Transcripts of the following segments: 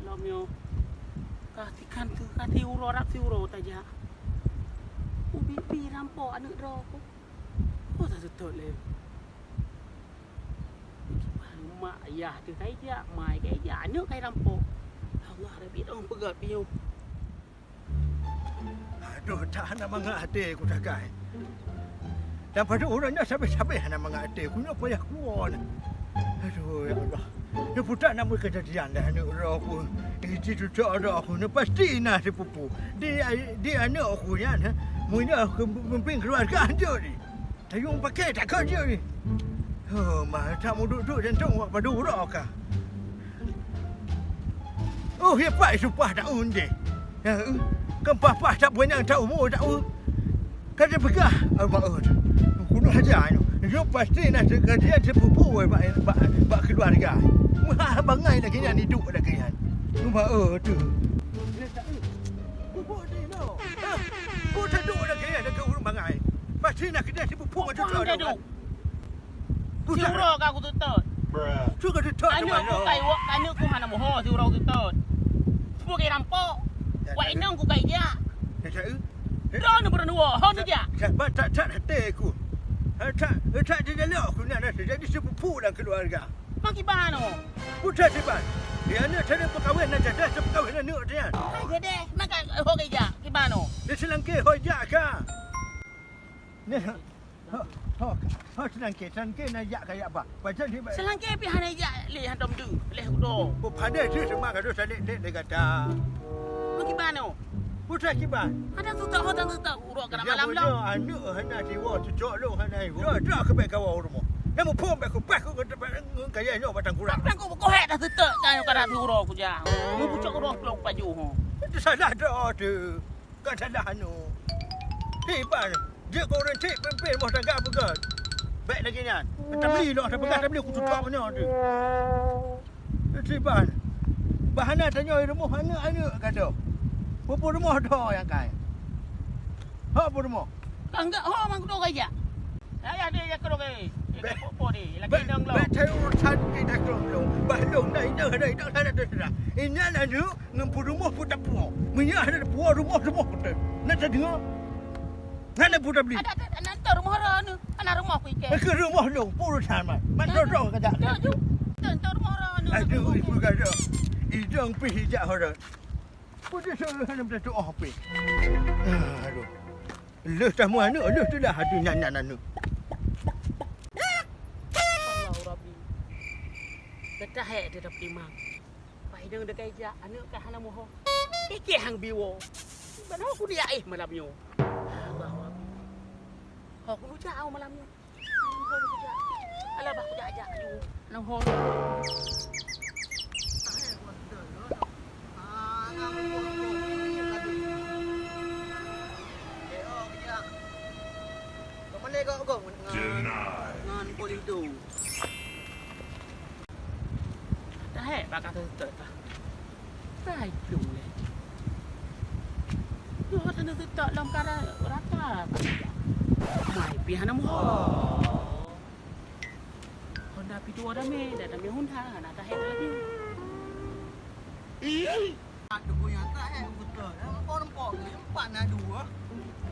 malamnya. Kati uro taja. Ubi rampok anak roko. Oh tak betul le. Mak ayah tu kai dia, mai kai dia anak kai rampok. Allah Rabbi dong pegat piu. Aduh, tak nak mengerti aku dah kai. Dan pada orangnya sampai-sampai nak mengerti aku nak payah keluar. Aduh, ya Allah. Dia putar nama kejadian dah anak aku. Itu tak ada aku. Dia pasti nak sepupu. Dia anak aku ya. Mungkin aku memimpin keluarga dia ni. Tayung pakai tak kerja ni. Oh, mah tak mau duduk dan tunggu pada orang kah. Oh, hebat supah tak undi. Kan papa tak punya tak umur tak umur. Kan dia pegah. Abang kuno aja ni. Dia pasti nak kerja sepupu bak keluarga. Mah bangai lagi ni duduk lagi kan. Rumah tu. Bubuk ni no. Kau tak duduk lagi ada ke rumah bangai. Pasti nak kerja sepupu macam tu. Siuro ka aku tutut. Suka tutut. Anak ku hana moho siuro tutut. Semua kai rampok. Wai nang ku kai dia. Ron berdua, hon dia. Tak hati aku. Tak dia nak aku nak jadi sepupu dalam keluarga. Maki bano. Bukan siapa. Dia nak cari perkahwinan nak jadi perkahwinan anak dia. Hai deh, maka ho kai dia, ki bano. Dia selangke hojak ka. Ni selangke nak jak kayak apa? Macam ni. Selangke pi hana ya le han dom du, le hudo. Oh, pada tu semua kado salik le kata. Maki bano. Putra kiban. Ada tutut urok kana malam long. Anak hana siwa cucuk lu hana. Dah ke baik kawau rumah. Namu pom baik ku pak ku kaya nyok batang kurang. Batang ku ko het dah tutut kan kana urok ku ja. Mu pucuk urok long paju ho. Itu salah dah tu. Kan salah anu. Hebat. Dia kau orang cik pempel mau tangga apa ke? Baik lagi ni. Tak beli lah, tak pegang, tak beli aku tutup punya tu. Hebat. Bahana tanya rumah anak kata. Berapa rumah dah yang kai? Ha apa rumah? Enggak, ho mang kudo kai ja. Ya dia kudo kai. Apa ni? Lagi nang lo. Baik urusan di dak long. Bahlong dah ada dah. Ini anu ngempu rumah pun tak puas. Minyak ada puas rumah kita. Nak dengar? Mana pun beli. Ada nanti rumah orang ni. Anak rumah aku ikan. Ke rumah long urusan mai. Mana dah kerja. Nanti rumah orang ni. Aduh, ibu kata. Idang pi hijak orang. Putus suruh hana betul apa. Aduh. Leh tak mu anak, leh tu dah adu nyanan anak. Allah Rabbi. Betah dia dapat imam. Pai deng dekai ja anak ka hana moho. Iki hang biwo. Bano aku dia malam yo. Allah Rabbi. Aku nu jauh malam yo. Alah bah aku ajak you. Nang ho. Ngon poling tu. Dah bakal tetap. Sai dulu le. Yo tan tetap dalam kara rata. Mai pi hana mo. Honda pi dua dah me honda nak dah lagi. Ada goyang tak betul. Kau nampak ni empat nak dua.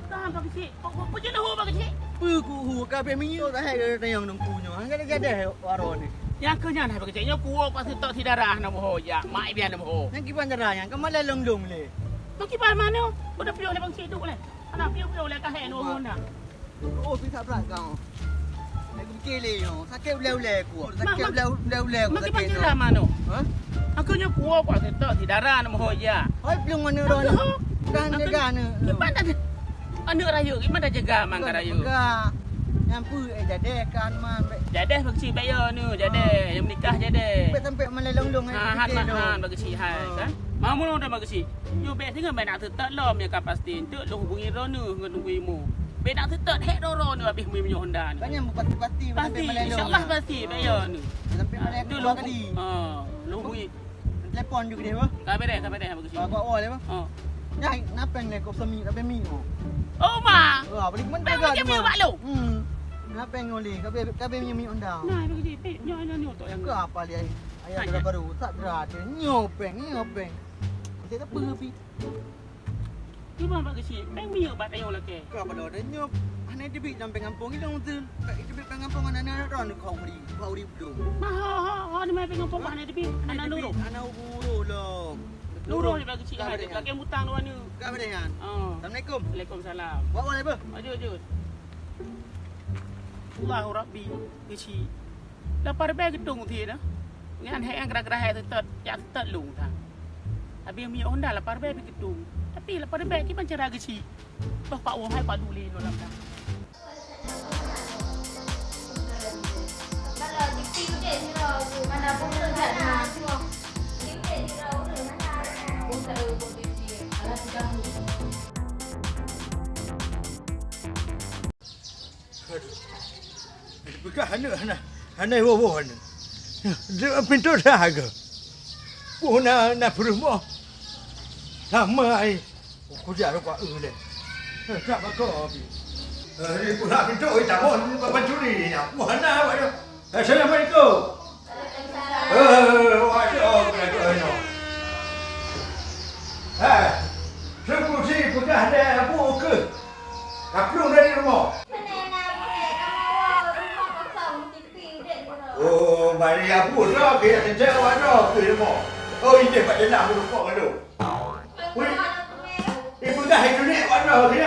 Tahan bagi cik. Kau je lahu bagi cik. Hu kabeh minyak tak ada tayang nang punya. Ada waro ni. Yang kenya nak bagi cik. Yang kuat pasti tak si darah nak moho ya. Mai biar nak moho. Yang kiban darah yang kemala long le. Bagi bar mana? Udah piu le bagi cik tu le. Anak piu le ka hen honda. Oh bisa berat kau. Aku kele yo. Sakit ule ku. Sakit ule ku. Bagi bagi darah mana? Ha? Aku nya kuat pasti tak si darah nak moho ya. Hoi belum mana ron. Dan jaga ni. Kiban dah. Anak raya gimana jaga mang raya? Jaga. Yang pu jadi kan man. Jadi bagi si bayar ni, jadi yang menikah jadi. Sampai mana long Han mahan bagi si hai kan. Mau mun dah bagi si. Yo bet dengan mai nak tetap lom yang pasti tu lu hubungi rono dengan tunggu imu. Bet nak tetap hek doro ni habis mi minyak Honda ni. Banyak pasti Pasti insya-Allah pasti bayar ni. Sampai mana lu kali. Lu hubungi telefon juga dia bah. Kabar deh bagi si. Kau awal le bah. Ya, napa yang kau semi tapi mi. Oh ma. Balik mana jaga. Macam mak lu. Napa yang ngoli? Kabe mi Honda. Nah, bagi si. Nyo ni untuk yang ke apa dia? Ayah baru tak berada nyopeng. Kita tak pergi. Ni bang pak kecil. Bang miak bat ayo lah ke. Kau pada ada nyop. Anak debit sampai kampung ni dong tu. Kat debit kampung anak ron kau beri belum. Ha ni mai pengen pokok anak debi. Anak nurul. Anak buru loh. Nurul ni bang kecil ada. Pakai mutang luar ni. Kau pada kan? Assalamualaikum. Waalaikumsalam. Bawa apa? Ajut. Allahu Rabbi kecil. Lapar bag gedung thi dah. Ngan hai ang gerah-gerah hai tet ya tet lung thang. Abi mi Honda lapar bag gedung. Tapi lapar bag ki macam raga kecil. Bah pak wong hai pak duli no lam dah. Kalau di TV ni rồi mana pun terjadi macam TV ni rồi mana pun terjadi alat sudah. Bukan hana wo hana. Dia pintu dah aga. Puna perumah. Lama ai. Aku jalan kau le. Tak bakal. Ni puna pintu tak mau apa curi ni. Hana awak. Assalamualaikum. Waalaikumsalam. Sekusi bukan ada apa ke? Kaplung dari rumah. Oh, mari apa dah ke kerja awak dah ke rumah. Oh, ini pak jenah rumah kan tu. Ibu dah hidup ni awak dah ke?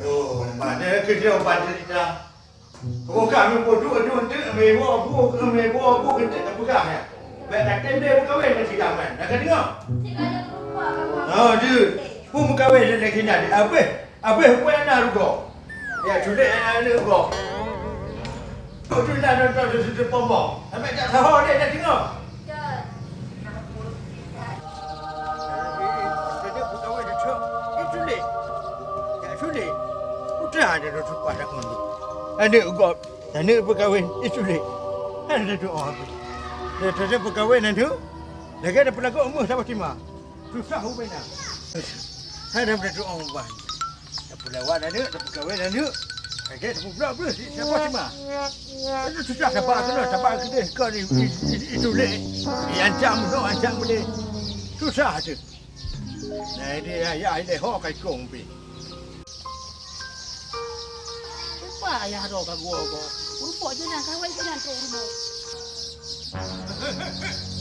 Oh, mana kerja pada kita. Kau kami bodoh tu mewah bu kerja tak bukan ya. Baik nak tender berkahwin dengan si Gaman. Nak dengar? Oh, dia. Pun berkahwin dengan kena dia. Apa yang nak rugo? Ya, sudah yang nak rugo. Kau tu dah sudah pombong. Sampai tak tahu dia nak dengar. Dia berkahwin dia cak. Sulit. Ya, sulit. Sudah ada tu pada kondo. Ada rugo. Ada berkahwin. Sulit. Ada doa apa? Dia berkahwin nanti. Lagi ada pelakon umur sama timah. Susah hubungan. Ada berdoa ubah. Tak pelawat ada, tak berkahwin ada. Lagi tak pula siapa timah. Itu susah dapat kena, dapat kedai kau ni itu leh. Ancam boleh. Susah tu. Nah dia ya ini hok kai kong pi. Apa ayah dah kat gua kau. Rupa je nak kahwin ke nak rumah.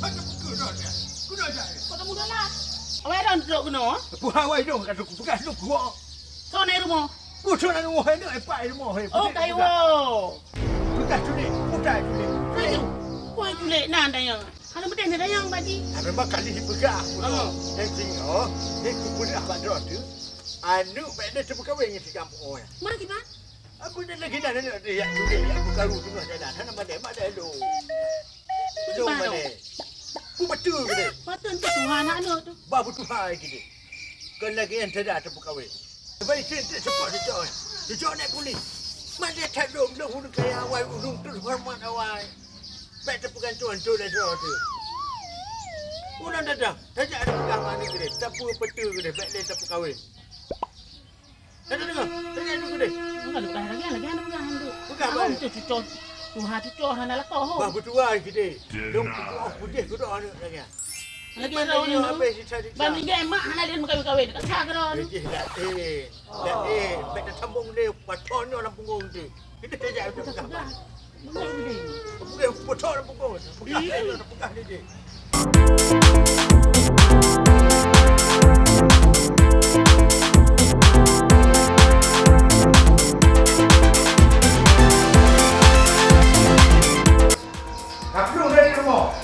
Ada buku dah dia. Kuda jaya. Kau tak mudah lah. Awak dah duduk kena? Puhai wai dong kat bekas lu gua. Kau naik rumah? Pucuk nak rumah ni ai pai rumah hai. Oh, kayu. Bekas tu ni, putai tu ni. Kayu. Kau julik nan dah yang. Kalau betul dah yang baji. Ada bakal ni bekas. Yang tinggal, ni kuda abad dah tu. Anu baik dia terbuka wing di kampung. Mana kiban? Aku ni lagi dah nak dia tu dia aku karu tengah jalan. Hana mana lu. Jom mana? Ku betul ke dia? Patut tu Tuhan anak tu. Babu Tuhan ke dia. Kan lagi yang tidak terbuka wing. Baik cerita cepat dia. Dia naik polis. Mana tak dong hulu kaya awal urung tu hormat awal. Baik terbukan tuan tu dah tu. Ulang dah. Tak ada pegang mana ke dia. Tak pun betul ke dia. Baik dia terbuka wing. Ada dengar? Tanya dulu dia. Bukan lagi anak pegang tu. Pegang mana? Tu cucuk. Tuhan cucuk hana lah kau. Bah betul kita. Dong putih ku dah anak lagi. Lagi ada ni. Bang ni game mak hana dia kahwin. Tak sah ke dah. Baik dah sambung dia. Paton ni orang punggung tu. Kita saja ada pegang. Bukan paton orang punggung. Pegang dia. Kaplung dari rumah.